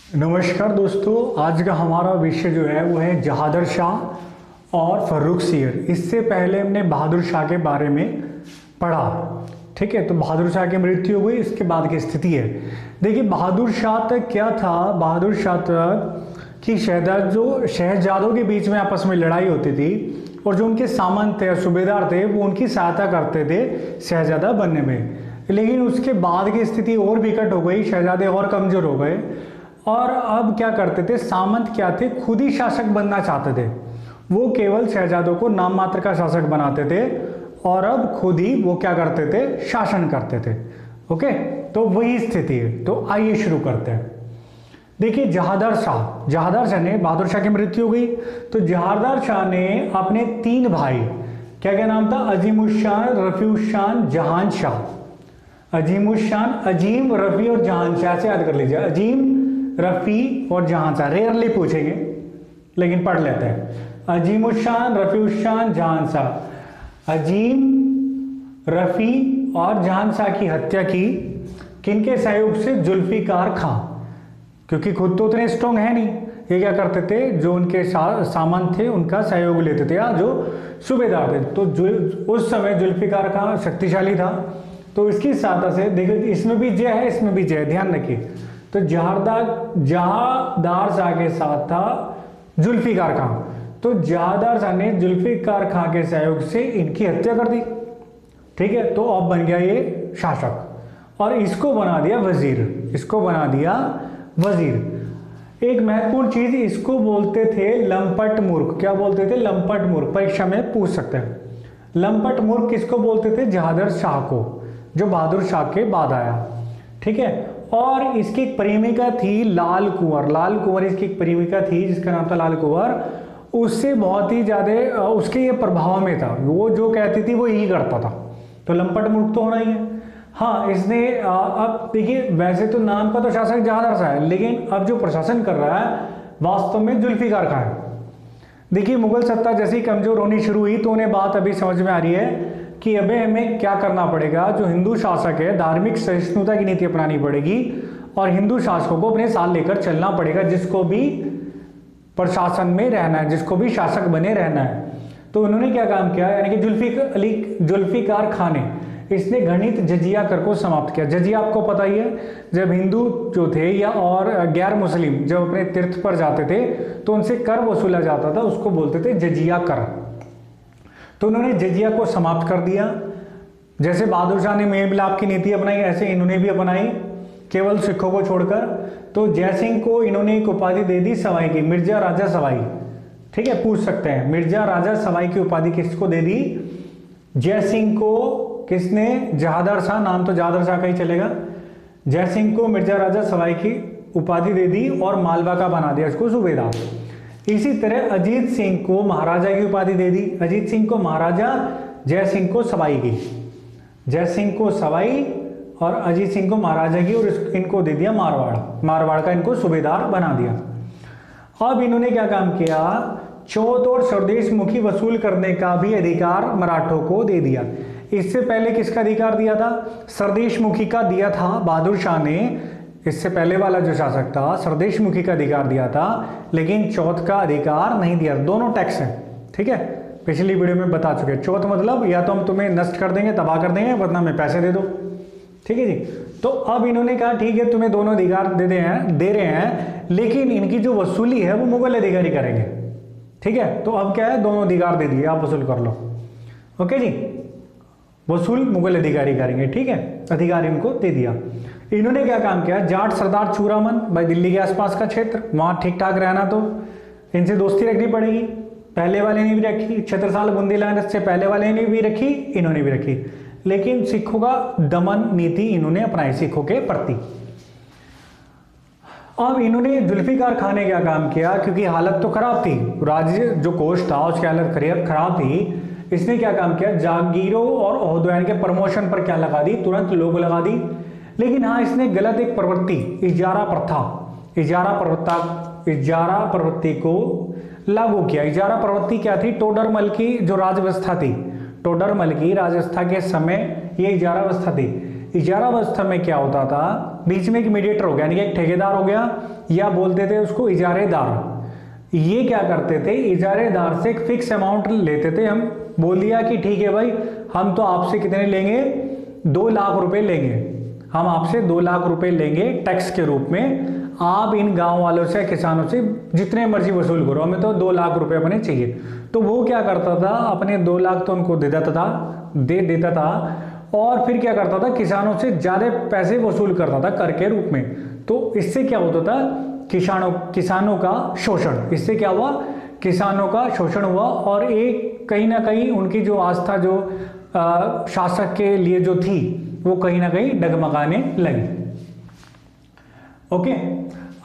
नमस्कार दोस्तों, आज का हमारा विषय जो है वो है जहादर शाह और फर्रुखसियर। इससे पहले हमने बहादुर शाह के बारे में पढ़ा। ठीक है, तो बहादुर शाह की मृत्यु हो गई, इसके बाद की स्थिति है। देखिए बहादुर शाह तक क्या था, बहादुर शाह तक कि शहजादों के बीच में आपस में लड़ाई होती थी और जो उनके सामंत थे, सूबेदार थे, वो उनकी सहायता करते थे शहजादा बनने में। लेकिन उसके बाद की स्थिति और विकट हो गई, शहजादे और कमजोर हो गए और अब क्या करते थे, सामंत क्या थे, खुद ही शासक बनना चाहते थे। वो केवल शहजादों को नाम मात्र का शासक बनाते थे और अब खुद ही वो क्या करते थे, शासन करते थे। ओके, तो वही स्थिति है। तो आइए शुरू करते हैं। देखिए जहादर शाह ने, बहादुर शाह की मृत्यु हो गई तो जहादर शाह ने अपने 3 भाई, क्या क्या नाम था, अजीमुशान, रफीउशान, जहान शाह। अजीमुशान, अजीम, रफी और जहान शाह से याद कर लीजिए। अजीम, रफी और जहान शाह, रेयरली पूछेंगे लेकिन पढ़ लेते हैं। अजीमुशान, रफीउशान, जहान शाह। अजीम, रफी और जहान शाह की हत्या की किनके सहयोग से, जुल्फिकार खां। क्योंकि खुद तो उतने स्ट्रॉन्ग है नहीं, ये क्या करते थे, जो उनके सामंत थे उनका सहयोग लेते थे या जो सूबेदार थे। तो उस समय जुल्फिकार खां शक्तिशाली था, तो इसकी सहायता से, देखिए इसमें भी जय है, इसमें भी जय, ध्यान रखिए। तो जहादार शाह के साथ था जुल्फिकार खां, तो जहादार शाह ने जुल्फिकार खां के सहयोग से इनकी हत्या कर दी। ठीक है, तो अब बन गया ये शासक और इसको बना दिया वजीर, इसको बना दिया वजीर। एक महत्वपूर्ण चीज, इसको बोलते थे लंपट मूर्ख। क्या बोलते थे, लंपट मूर्ख, परीक्षा में पूछ सकते हैं। लंपट मूर्ख किसको बोलते थे, जहादर शाह को, जो बहादुर शाह के बाद आया। ठीक है, और इसकी एक प्रेमिका थी लाल कुंवर। लाल कुंवर इसकी एक प्रेमिका थी जिसका नाम था लाल कुंवर। उससे बहुत ही ज्यादा उसके ये प्रभाव में था, वो जो कहती थी वो यही करता था। तो लंपट मूर्ख तो होना ही है। हाँ, इसने अब देखिए वैसे तो नाम का तो शासक जहादर शाह है, लेकिन अब जो प्रशासन कर रहा है वास्तव में जुल्फिकार खां है। देखिए मुगल सत्ता जैसी कमजोर होनी शुरू हुई तो उन्हें बात अभी समझ में आ रही है कि अबे हमें क्या करना पड़ेगा, जो हिंदू शासक है धार्मिक सहिष्णुता की नीति अपनानी पड़ेगी और हिंदू शासकों को अपने साथ लेकर चलना पड़ेगा, जिसको भी प्रशासन में रहना है, जिसको भी शासक बने रहना है। तो उन्होंने क्या काम किया, यानी कि जुल्फिकार खां ने, इसने गणित जजिया कर को समाप्त किया। जजिया आपको पता ही है, जब हिंदू जो थे या और गैर मुस्लिम जब अपने तीर्थ पर जाते थे तो उनसे कर वसूला जाता था, उसको बोलते थे जजिया कर। तो उन्होंने जजिया को समाप्त कर दिया। जैसे बहादुर शाह ने मेल मिलाप की नीति अपनाई, ऐसे इन्होंने भी अपनाई, केवल सिखों को छोड़कर। तो जयसिंह को इन्होंने एक उपाधि दे दी सवाई की, मिर्जा राजा सवाई। ठीक है, पूछ सकते हैं, मिर्जा राजा सवाई की उपाधि किसको दे दी, जयसिंह को। किसने, जहादर शाह, नाम तो जहादर शाह का ही चलेगा। जयसिंह को मिर्जा राजा सवाई की उपाधि दे दी और मालवा का बना दिया उसको सूबेदार। इसी तरह अजीत सिंह को महाराजा की उपाधि दे दी, अजीत सिंह को महाराजा, जय सिंह को सवाई की, जय सिंह को सवाई और अजीत सिंह को महाराजा की, और इनको दे दिया मारवाड़ का इनको सूबेदार बना दिया। अब इन्होंने क्या काम किया, चौथ और स्वदेश मुखी वसूल करने का भी अधिकार मराठों को दे दिया। इससे पहले किसका अधिकार दिया था, स्वदेश मुखी का दिया था बहादुर शाह ने। इससे पहले वाला जो शासक था स्वदेश मुखी का अधिकार दिया था, लेकिन चौथ का अधिकार नहीं दिया। दोनों टैक्स है। ठीक है, पिछली वीडियो में बता चुके। चौथ मतलब या तो हम तुम्हें नष्ट कर देंगे, तबाह कर देंगे, वरना हमें पैसे दे दो। ठीक है जी। तो अब इन्होंने कहा ठीक है तुम्हें दोनों अधिकार दे रहे हैं, लेकिन इनकी जो वसूली है वो मुगल अधिकारी करेंगे। ठीक है, तो अब क्या है, दोनों अधिकार दे दिए, आप वसूल कर लो। ओके जी, वसूल मुगल अधिकारी करेंगे। ठीक है, अधिकार इनको दे दिया। इन्होंने क्या काम किया, जाट सरदार चूरामन, भाई दिल्ली के आसपास का क्षेत्र, वहां ठीक ठाक रहना तो इनसे दोस्ती रखनी पड़ेगी। पहले वाले ने भी रखी, छत्रसाल बुंदेलखंड से पहले वाले ने भी रखी, इन्होंने भी रखी, लेकिन सिखों का दमन नीति इन्होंने अपनाई सिखों के प्रति। अब इन्होंने जुल्फिकार खां ने क्या काम किया, क्योंकि हालत तो खराब थी, राज्य जो कोष था उसकी हालत खराब थी, इसने क्या काम किया, जागीरों और ओहदेदारों के प्रमोशन पर क्या लगा दी, तुरंत लोग लगा दी। लेकिन हाँ, इसने गलत एक प्रवृत्ति, इजारा प्रवृत्ति को लागू किया। इजारा प्रवृत्ति क्या थी, टोडरमल की जो राजव्यवस्था थी, टोडरमल की राजव्यवस्था के समय ये इजारा व्यवस्था थी। इजारा व्यवस्था में क्या होता था, बीच में एक मीडिएटर हो गया, यानी कि एक ठेकेदार हो गया, या बोलते थे उसको इजारेदार। ये क्या करते थे, इजारेदार से एक फिक्स अमाउंट लेते थे। हम बोल दिया कि ठीक है भाई, हम तो आपसे कितने लेंगे, 2 लाख रुपए लेंगे, हम आपसे 2 लाख रुपए लेंगे टैक्स के रूप में, आप इन गांव वालों से, किसानों से जितने मर्जी वसूल करो, हमें तो 2 लाख रुपए अपने चाहिए। तो वो क्या करता था, अपने 2 लाख तो उनको दे देता था और फिर क्या करता था, किसानों से ज्यादा पैसे वसूल करता था कर के रूप में। तो इससे क्या होता था, किसानों का शोषण, इससे क्या हुआ, किसानों का शोषण हुआ और एक कहीं ना कहीं उनकी जो आस्था जो शासक के लिए जो थी वो कहीं ना कहीं डगमगाने लगी। ओके,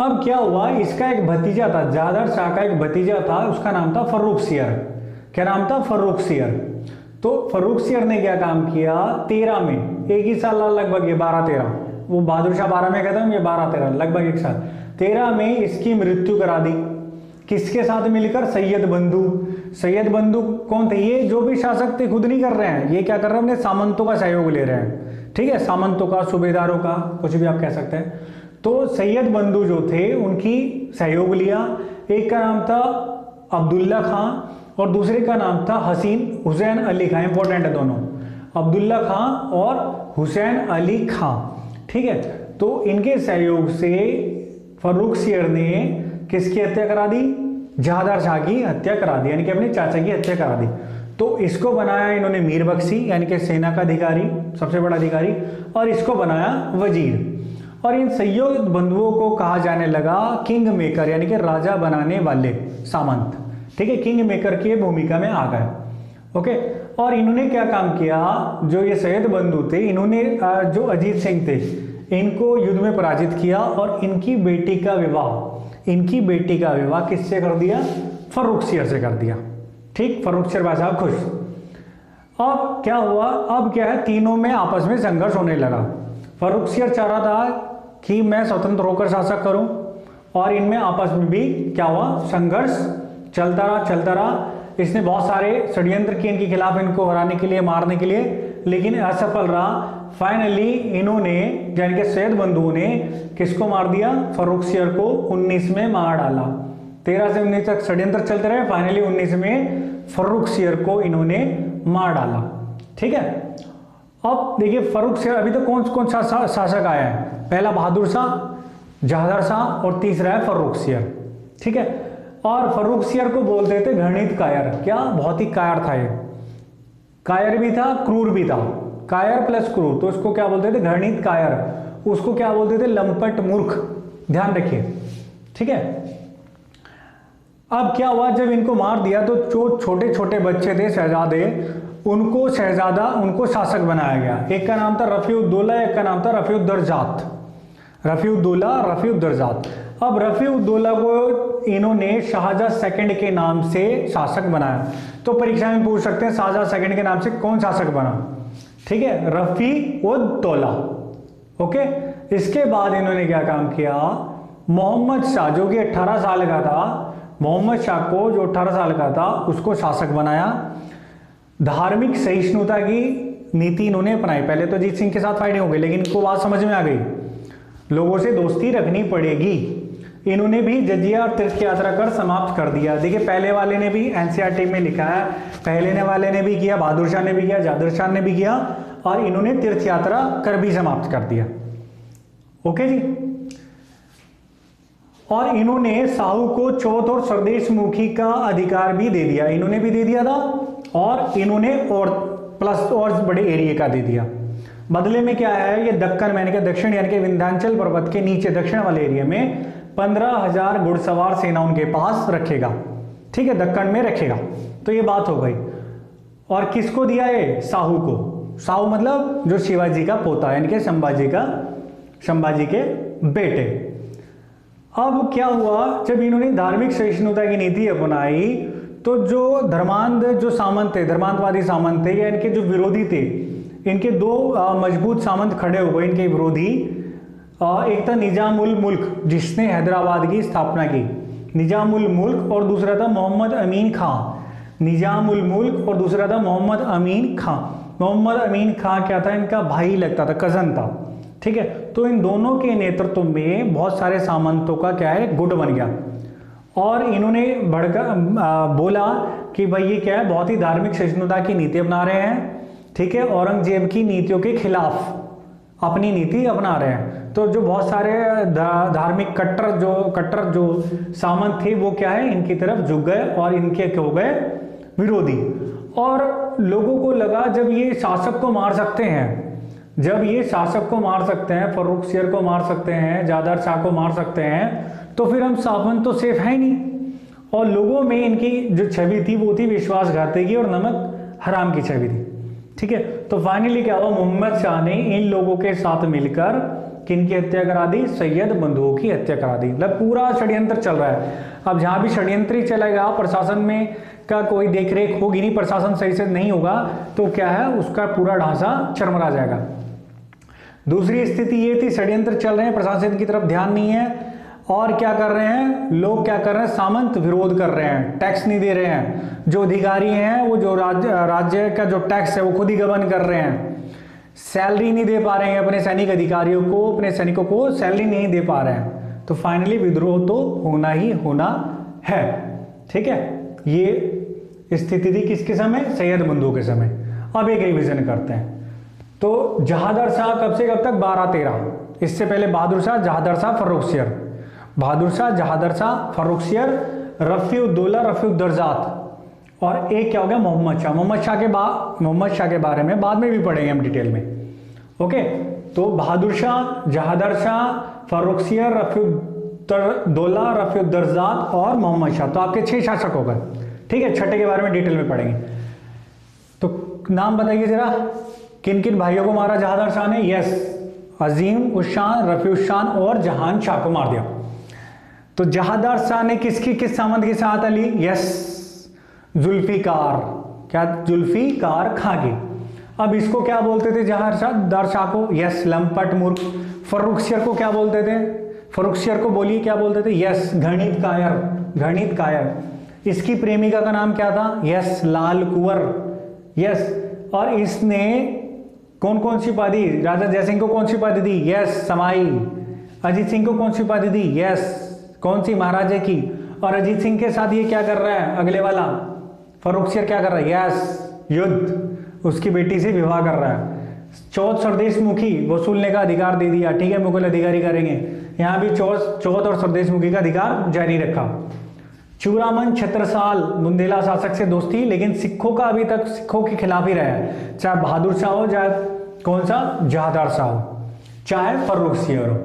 अब क्या हुआ, इसका एक भतीजा था, जादर शाह का एक भतीजा था, उसका नाम था फर्रुखसियर। क्या नाम था, फर्रुखसियर। तो फर्रुखसियर ने क्या काम किया, 13 में, एक ही साल लगभग, ये 12-13, वो बहादुर शाह 12 में कहता हूं, ये 12-13 लगभग एक साल, 13 में इसकी मृत्यु करा दी। किसके साथ मिलकर, सैयद बंधु। सैयद बंधु कौन थे, ये जो भी शासक थे खुद नहीं कर रहे हैं, ये क्या कर रहे हैं, अपने सामंतों का सहयोग ले रहे हैं। ठीक है, सामंतों का, सूबेदारों का, कुछ भी आप कह सकते हैं। तो सैयद बंधु जो थे उनकी सहयोग लिया। एक का नाम था अब्दुल्ला खां और दूसरे का नाम था हुसैन अली खां। इंपॉर्टेंट है दोनों, अब्दुल्ला खां और हुसैन अली खां। ठीक है, तो इनके सहयोग से फर्रुखसियर ने किसकी हत्या करा दी, जहादर शाह की हत्या करा दी, यानी कि अपने चाचा की हत्या करा दी। तो इसको बनाया इन्होंने मीर बख्शी, यानी कि सेना का अधिकारी, सबसे बड़ा अधिकारी, और इसको बनाया वजीर। और इन सैयद बंधुओं को कहा जाने लगा किंग मेकर, यानी कि राजा बनाने वाले सामंत। ठीक है, किंग मेकर की भूमिका में आ गए। ओके, और इन्होंने क्या काम किया, जो ये सैयद बंधु थे, इन्होंने जो अजीत सिंह थे इनको युद्ध में पराजित किया और इनकी बेटी का विवाह किससे कर दिया, फर्रुखसियर से कर दिया। ठीक, फर्रुखसियर भाई साहब खुश। अब क्या हुआ, अब क्या है, तीनों में आपस में संघर्ष होने लगा। फर्रुखसियर चाह रहा था कि मैं स्वतंत्र होकर शासक करूं और इनमें आपस में भी क्या हुआ, संघर्ष चलता रहा। इसने बहुत सारे षड्यंत्र किए इनके खिलाफ, इनको हराने के लिए, मारने के लिए, लेकिन असफल रहा। फाइनली इन्होंने, यानी कि सैयद बंधुओं ने किसको मार दिया, फर्रुखसियर को 19 में मार डाला। 13 से 19 तक षड्यंत्र चलते रहे, फाइनली 19 में फर्रुखसियर को इन्होंने मार डाला। ठीक है, अब देखिए फर्रुखसियर, अभी तो कौन सा शासक आया है, पहला बहादुर शाह, जहादर शाह और तीसरा है फर्रुखसियर। ठीक है, और फर्रुखसियर को बोलते थे घृणित कायर। क्या, बहुत ही कायर था ये, कायर भी था, क्रूर भी था, कायर प्लस क्रूर, तो इसको क्या बोलते थे, घृणित कायर। उसको क्या बोलते थे, लंपट मूर्ख। ध्यान रखिए। ठीक है, अब क्या हुआ, जब इनको मार दिया तो जो छोटे छोटे बच्चे थे शहजादे, उनको शासक बनाया गया। एक का नाम था रफीउद्दौला, एक का नाम था रफीउद्दर्जात। रफीउद्दर्जात। अब रफीउद्दौला को इन्होंने शाहजहां सेकंड के नाम से शासक बनाया। तो परीक्षा में पूछ सकते हैं शाहजहां सेकंड के नाम से कौन शासक बना। ठीक है, रफीउद्दौला। ओके, इसके बाद इन्होंने क्या काम किया, मोहम्मद शाह जो कि 18 साल का था, मोहम्मद शाह को जो 18 साल का था उसको शासक बनाया। धार्मिक सहिष्णुता की नीति इन्होंने अपनाई। पहले तो अजीत सिंह के साथ फाइटिंग हो गई, लेकिन इनको बात समझ में आ गई, लोगों से दोस्ती रखनी पड़ेगी। इन्होंने भी जजिया और तीर्थ यात्रा कर समाप्त कर दिया। देखिए, पहले वाले ने भी एनसीईआरटी में लिखा है, पहले वाले ने भी किया, बहादुर शाह ने भी किया, जहादर शाह ने भी किया, और इन्होंने तीर्थ यात्रा कर भी समाप्त कर दिया। ओके जी, और इन्होंने साहू को चौथ और स्वदेश मुखी का अधिकार भी दे दिया, इन्होंने भी दे दिया था, और इन्होंने और प्लस और बड़े एरिया का दे दिया। बदले में क्या है, ये दक्कन यानी कि दक्षिण, यानी कि विंध्याचल पर्वत के नीचे दक्षिण वाले एरिया में 15,000 घुड़सवार सेना उनके पास रखेगा। ठीक है, दक्कन में रखेगा। तो ये बात हो गई। और किसको दिया है, साहू को। साहू मतलब जो शिवाजी का पोता, यानी कि संभाजी के बेटे। अब क्या हुआ, जब इन्होंने धार्मिक सहिष्णुता की नीति अपनाई तो जो धर्मांध जो सामंत थे, धर्मांधवादी सामंत थे, या इनके जो विरोधी थे, इनके दो मजबूत सामंत खड़े हुए, इनके विरोधी। एक था निजामुल मुल्क जिसने हैदराबाद की स्थापना की, निजामुल मुल्क, और दूसरा था मोहम्मद अमीन खां। निजामुल मुल्क और दूसरा था मोहम्मद अमीन खां। मोहम्मद अमीन खां क्या था, इनका भाई लगता था, कजन था। ठीक है, तो इन दोनों के नेतृत्व में बहुत सारे सामंतों का क्या है, गुट बन गया और इन्होंने बोला कि भाई ये क्या है, बहुत ही धार्मिक सहिष्णुता की नीति अपना रहे हैं, ठीक है, औरंगजेब की नीतियों के खिलाफ अपनी नीति अपना रहे हैं। तो जो बहुत सारे धार्मिक कट्टर जो सामंत थे वो क्या है, इनकी तरफ झुक गए और इनके हो गए विरोधी। और लोगों को लगा जब ये शासक को मार सकते हैं, फर्रुखसियर को मार सकते हैं, जादर शाह को मार सकते हैं, तो फिर हम सामंत तो सेफ है ही नहीं। और लोगों में इनकी जो छवि थी वो थी विश्वासघाती की और नमक हराम की छवि थी, ठीक है। तो फाइनली क्या हुआ, मोहम्मद शाह ने इन लोगों के साथ मिलकर किनकी हत्या करा दी, सैयद बंधुओं की हत्या करा दी। मतलब पूरा षड्यंत्र चल रहा है। अब जहां भी षड्यंत्र ही चलेगा, प्रशासन में का कोई देखरेख होगी नहीं, प्रशासन सही से नहीं होगा, तो क्या है, उसका पूरा ढांचा चरमरा जाएगा। दूसरी स्थिति ये थी, षड्यंत्र चल रहे हैं, प्रशासन की तरफ ध्यान नहीं है, और क्या कर रहे हैं लोग, क्या कर रहे हैं, सामंत विरोध कर रहे हैं, टैक्स नहीं दे रहे हैं। जो अधिकारी हैं वो जो राज्य का जो टैक्स है वो खुद ही गबन कर रहे हैं, सैलरी नहीं दे पा रहे हैं अपने सैनिक अधिकारियों को, अपने सैनिकों को सैलरी नहीं दे पा रहे हैं। तो फाइनली विद्रोह तो होना ही होना है, ठीक है। ये स्थिति थी किसके समय, सैयद बंधुओं के समय। अब एक रिवीजन करते हैं। तो जहादर शाह कब से कब तक, 1213। इससे पहले बहादुर शाह, जहादर शाह, फर्रुखसियर, बहादुर शाह, जहादर शाह, फर्रुखसियर, रफीउद्दौला, रफीउद्दर्जात, और एक क्या हो गया, मोहम्मद शाह। मोहम्मद शाह के बारे में बाद में भी पढ़ेंगे हम डिटेल में, ओके। तो बहादुर शाह, जहादर शाह, फर्रुखसियर, रफीउद्दौला, रफीउद्दर्जात और मोहम्मद शाह। तो आपके 6 शासक हो गए, ठीक है। छठे के बारे में डिटेल में पढ़ेंगे। तो नाम बताइए जरा, किन किन भाइयों को मारा जहादर शाह ने, यस, अजीम उस शाह, रफी उस शाह और जहान शाह को मार दिया। तो जहादर शाह ने किस सामंत की सहायता ली, यस, जुल्फिकार, क्या, जुल्फिकार खां की। अब इसको क्या बोलते थे, जहादर शाह को, यस, लंपट मूर्ख। फर्रुखसियर को क्या बोलते थे, फर्रुखसियर को बोलिए क्या बोलते थे, यस, घृणित कायर। इसकी प्रेमिका का नाम क्या था, यस, लाल कुंवर, यस। और इसने कौन कौन सी उपाधि, राजा जयसिंह को कौन सी उपाधि दी, यस, समाई। अजीत सिंह को कौन सी उपाधि दी, यस, कौन सी, महाराजे की। और अजीत सिंह के साथ ये क्या कर रहा है, अगले वाला फर्रुखसियर क्या कर रहा है, यस, युद्ध, उसकी बेटी से विवाह कर रहा है। चौथ स्वदेश मुखी वसूलने का अधिकार दे दिया, ठीक है, मुगल अधिकारी करेंगे। यहाँ भी चौथ और स्वदेश मुखी का अधिकार जारी रखा। चूड़ामन छत्रसाल बुंदेला शासक से दोस्ती, लेकिन सिखों का अभी तक सिखों के खिलाफ ही रहा है, चाहे बहादुर शाह हो, चाहे कौन सा, जहादर शाह हो, चाहे फर्रुखसियर हो।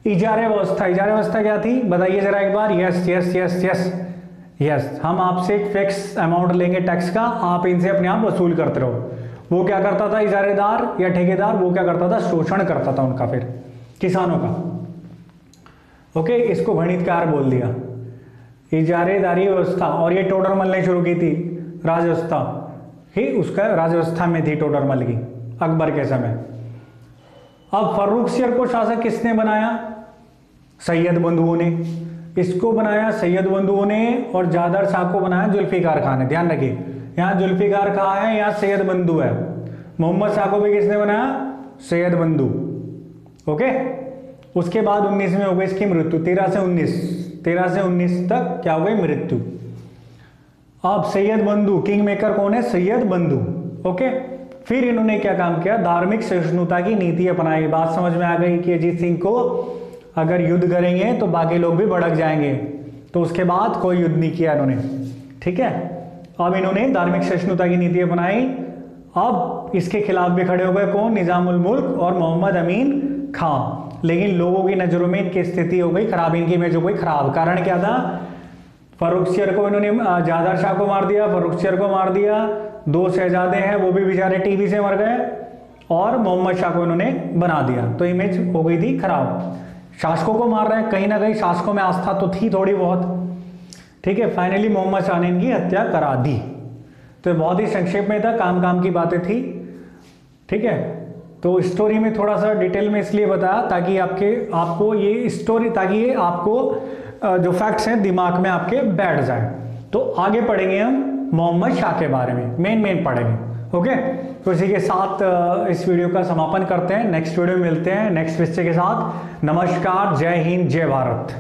इजारे व्यवस्था क्या थी, बताइए जरा एक बार, yes yes yes yes yes, हम आपसे एक फिक्स अमाउंट लेंगे टैक्स का, आप इनसे अपने आप वसूल करते रहो। वो क्या करता था, इजारेदार या ठेकेदार, वो क्या करता था, शोषण करता था उनका, फिर किसानों का, ओके। इसको घृणितकार बोल दिया, इजारेदारी व्यवस्था। और ये टोडरमल ने शुरू की थी, राजव्यवस्था ही उसका राजव्यवस्था में थी टोडरमल की, अकबर के समय। अब फर्रुखसियर को शासक किसने बनाया, सैयद बंधुओं ने, इसको बनाया सैयद बंधुओं ने, और जहादर शाह को बनाया जुल्फिकार खान ने। ध्यान रखिए, यहाँ जुल्फिकार खान है, यहाँ सैयद बंधु है। मोहम्मद शाह को भी किसने बनाया, सैयद बंधु, ओके। उसके बाद 19 में हो गई इसकी मृत्यु, 13 से 19 तक क्या हो गई, मृत्यु। अब सैयद बंधु, किंग मेकर कौन है, सैयद बंधु, ओके। फिर इन्होंने क्या काम किया, धार्मिक सहिष्णुता की नीति अपनाई। बात समझ में आ गई कि अजीत सिंह को अगर युद्ध करेंगे तो बाकी लोग भी भड़क जाएंगे, तो उसके बाद कोई युद्ध नहीं किया इन्होंने, ठीक है। अब इन्होंने धार्मिक सहिष्णुता की नीति अपनाई। अब इसके खिलाफ भी खड़े हो गए कौन, निजामुल मुल्क और मोहम्मद अमीन खां। लेकिन लोगों की नजरों में इनकी स्थिति हो गई खराब, इनकी इमेज हो गई खराब। कारण क्या था, फर्रुखसियर को इन्होंने, जहादर शाह को मार दिया, फर्रुखसियर को मार दिया, 2 शहजादे हैं वो भी बेचारे टीबी से मर गए, और मोहम्मद शाह को इन्होंने बना दिया। तो इमेज हो गई थी खराब। शासकों को मार रहे हैं, कहीं ना कहीं शासकों में आस्था तो थी थोड़ी बहुत, ठीक है। फाइनली मोहम्मद शाह ने इनकी हत्या करा दी। तो बहुत ही संक्षेप में था, काम की बातें थी, ठीक है। तो स्टोरी में थोड़ा सा डिटेल में इसलिए बताया ताकि आपको ये स्टोरी, ताकि ये आपको जो फैक्ट्स हैं दिमाग में आपके बैठ जाए। तो आगे पढ़ेंगे हम मोहम्मद शाह के बारे में, मेन पढ़ेंगे, ओके, तो इसी के साथ इस वीडियो का समापन करते हैं। नेक्स्ट वीडियो में मिलते हैं नेक्स्ट विषय के साथ। नमस्कार, जय हिंद, जय भारत।